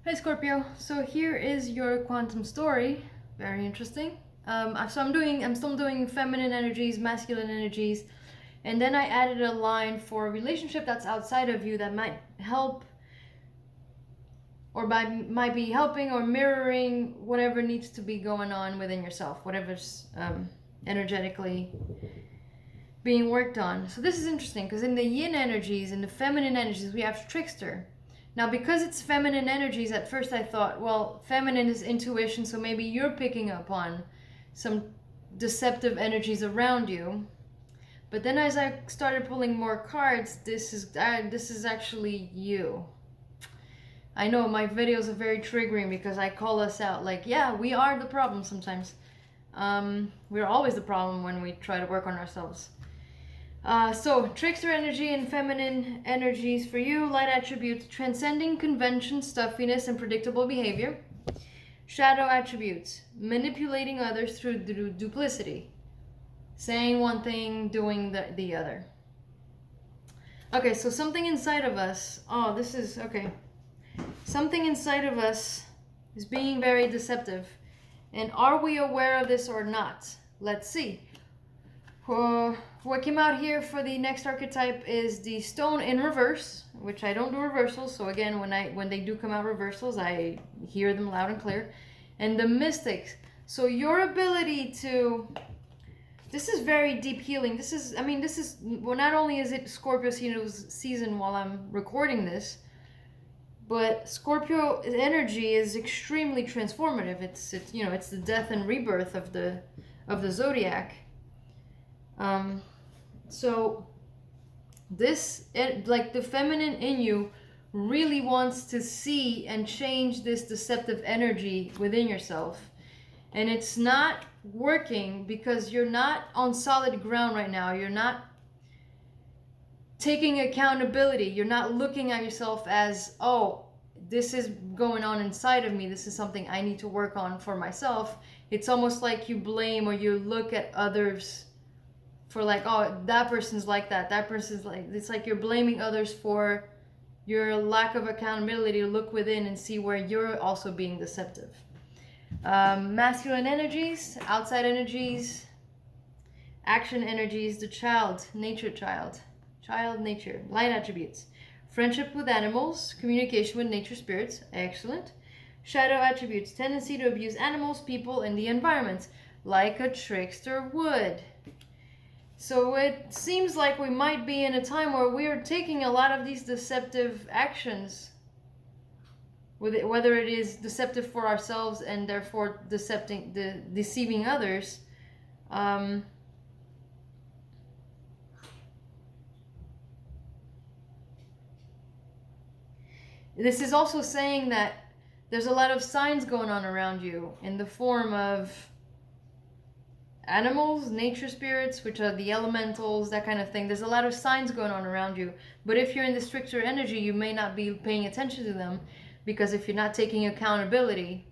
Hey Scorpio, so here is your quantum story. Very interesting. I'm still doing feminine energies, masculine energies, and then I added a line for a relationship that's outside of you that might help or might be helping or mirroring whatever needs to be going on within yourself, whatever's energetically being worked on. So this is interesting because in the yin energies, in the feminine energies, we have trickster. Now, because it's feminine energies, at first I thought, well, feminine is intuition, so maybe you're picking up on some deceptive energies around you. But then as I started pulling more cards, this is actually you. I know my videos are very triggering because I call us out like, yeah, we are the problem sometimes. We're always the problem when we try to work on ourselves. So, trickster energy and feminine energies for you. Light attributes, transcending convention, stuffiness, and predictable behavior. Shadow attributes, manipulating others through duplicity. Saying one thing, doing the other. Okay, so something inside of us, something inside of us is being very deceptive. And are we aware of this or not? Let's see. What came out here for the next archetype is the stone in reverse, which I don't do reversals. So again, when they do come out reversals, I hear them loud and clear. And the mystics. So your ability to, this is very deep healing. Well, not only is it Scorpio season while I'm recording this, but Scorpio energy is extremely transformative. It's the death and rebirth of the zodiac. So this, like the feminine in you really wants to see and change this deceptive energy within yourself. And it's not working because you're not on solid ground right now. You're not taking accountability. You're not looking at yourself as, oh, this is going on inside of me. This is something I need to work on for myself. It's almost like you blame or you look at others for like, oh, that person's like that person's like, it's like you're blaming others for your lack of accountability to look within and see where you're also being deceptive. Masculine energies, outside energies, action energies, the child, nature, light attributes, friendship with animals, communication with nature spirits, excellent. Shadow attributes, tendency to abuse animals, people, and the environment, like a trickster would. So it seems like we might be in a time where we are taking a lot of these deceptive actions, whether it is deceptive for ourselves and therefore deceiving others. This is also saying that there's a lot of signs going on around you in the form of animals, nature spirits, which are the elementals, that kind of thing. There's a lot of signs going on around you. But if you're in the stricter energy, you may not be paying attention to them, because if you're not taking accountability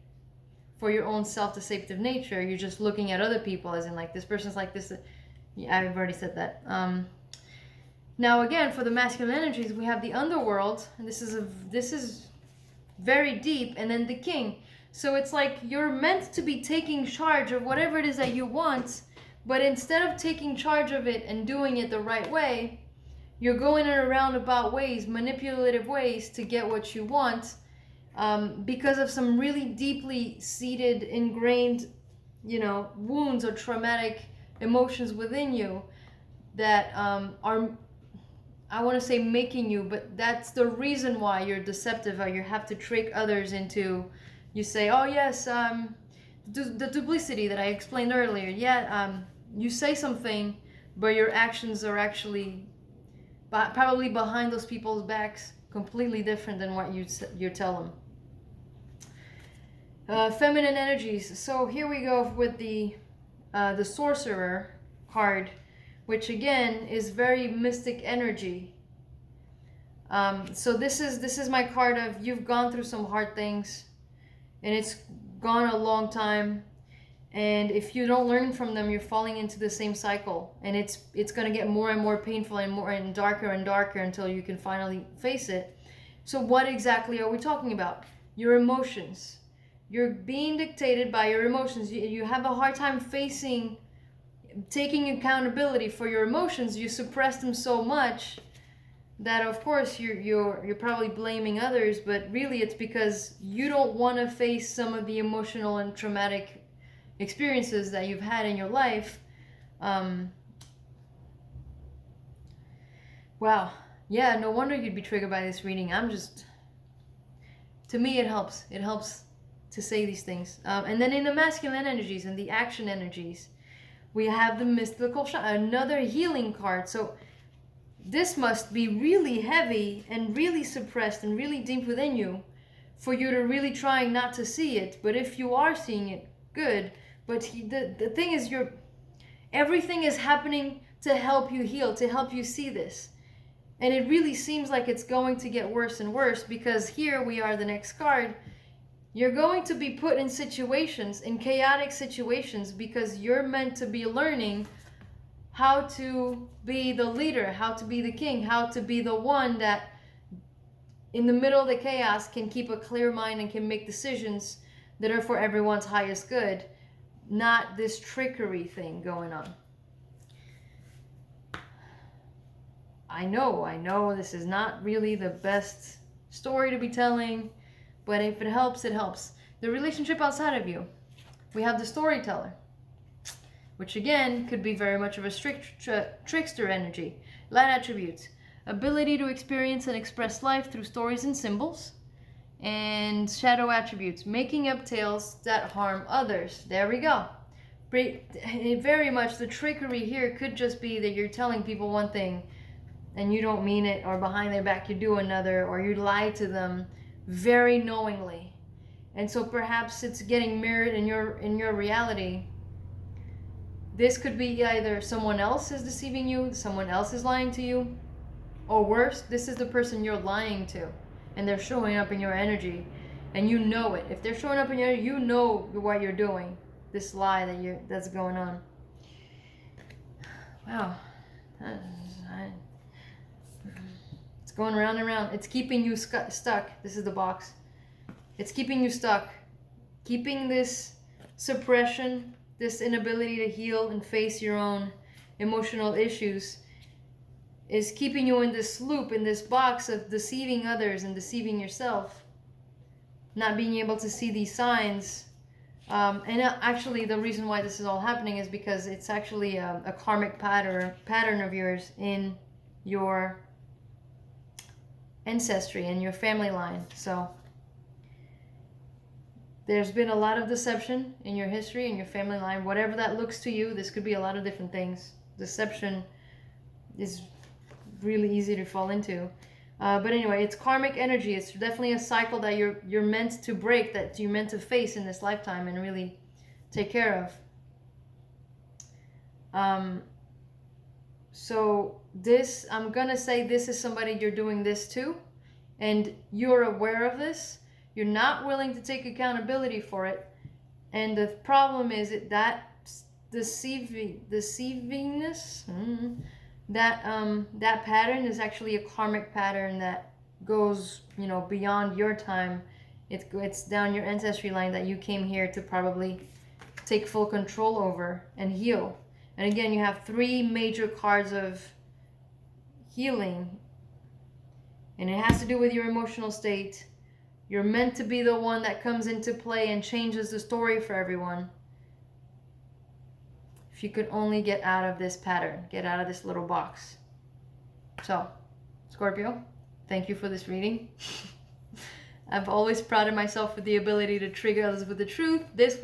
for your own self-deceptive nature, you're just looking at other people as in like, this person's like this. Yeah, I've already said that. Now again, for the masculine energies, we have the underworld, and this is very deep, and then the king. So it's like you're meant to be taking charge of whatever it is that you want, but instead of taking charge of it and doing it the right way, you're going in a roundabout ways, manipulative ways to get what you want, because of some really deeply seated, ingrained, wounds or traumatic emotions within you that are, I want to say making you, but that's the reason why you're deceptive, or you have to trick others into. You say, oh yes, the duplicity that I explained earlier. Yeah, you say something, but your actions are actually probably behind those people's backs, completely different than what you tell them. Feminine energies. So here we go with the sorcerer card, which again is very mystic energy. So this is my card of, you've gone through some hard things. And it's gone a long time, and if you don't learn from them, you're falling into the same cycle, and it's going to get more and more painful and darker until you can finally face it. So what exactly are we talking about? your emotions. You're being dictated by your emotions. You have a hard time taking accountability for your emotions. You suppress them so much that, of course, you're probably blaming others, but really it's because you don't want to face some of the emotional and traumatic experiences that you've had in your life. Wow. Yeah, no wonder you'd be triggered by this reading. To me, it helps. It helps to say these things. And then in the masculine energies and the action energies, we have the mystical another healing card. So this must be really heavy and really suppressed and really deep within you for you to really trying not to see it. But if you are seeing it, good. But the thing is, everything is happening to help you heal, to help you see this. And it really seems like it's going to get worse and worse, because here we are, the next card. You're going to be put in situations, in chaotic situations, because you're meant to be learning how to be the leader, how to be the king, how to be the one that in the middle of the chaos can keep a clear mind and can make decisions that are for everyone's highest good, not this trickery thing going on. I know this is not really the best story to be telling, but if it helps, it helps. The relationship outside of you. We have the storyteller, which again could be very much of a trickster energy. Light attributes: ability to experience and express life through stories and symbols. And shadow attributes: making up tales that harm others. There we go. Very much the trickery here could just be that you're telling people one thing and you don't mean it, or behind their back you do another, or you lie to them very knowingly. And so perhaps it's getting mirrored in your reality. This could be either someone else is deceiving you, someone else is lying to you, or worse, this is the person you're lying to and they're showing up in your energy and you know it. If they're showing up in your energy, you know what you're doing, this lie that's going on. Wow. It's going around and around. It's keeping you stuck. This is the box. It's keeping you stuck. Keeping this suppression, this inability to heal and face your own emotional issues is keeping you in this loop, in this box of deceiving others and deceiving yourself. Not being able to see these signs. And actually the reason why this is all happening is because it's actually a karmic pattern of yours in your ancestry and your family line. So there's been a lot of deception in your history, in your family line, whatever that looks to you. This could be a lot of different things. Deception is really easy to fall into. But anyway, it's karmic energy. It's definitely a cycle that you're meant to break, that you're meant to face in this lifetime and really take care of. So this, I'm gonna say this is somebody you're doing this to, and you're aware of this. You're not willing to take accountability for it, and the problem is that deceivingness, that pattern is actually a karmic pattern that goes, beyond your time. It's down your ancestry line that you came here to probably take full control over and heal. And again, you have 3 major cards of healing. And it has to do with your emotional state. You're meant to be the one that comes into play and changes the story for everyone. If you could only get out of this pattern, get out of this little box. So, Scorpio, thank you for this reading. I've always prided myself with the ability to trigger others with the truth. This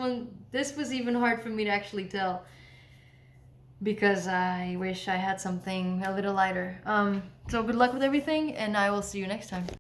was even hard for me to actually tell, because I wish I had something a little lighter. So good luck with everything, and I will see you next time.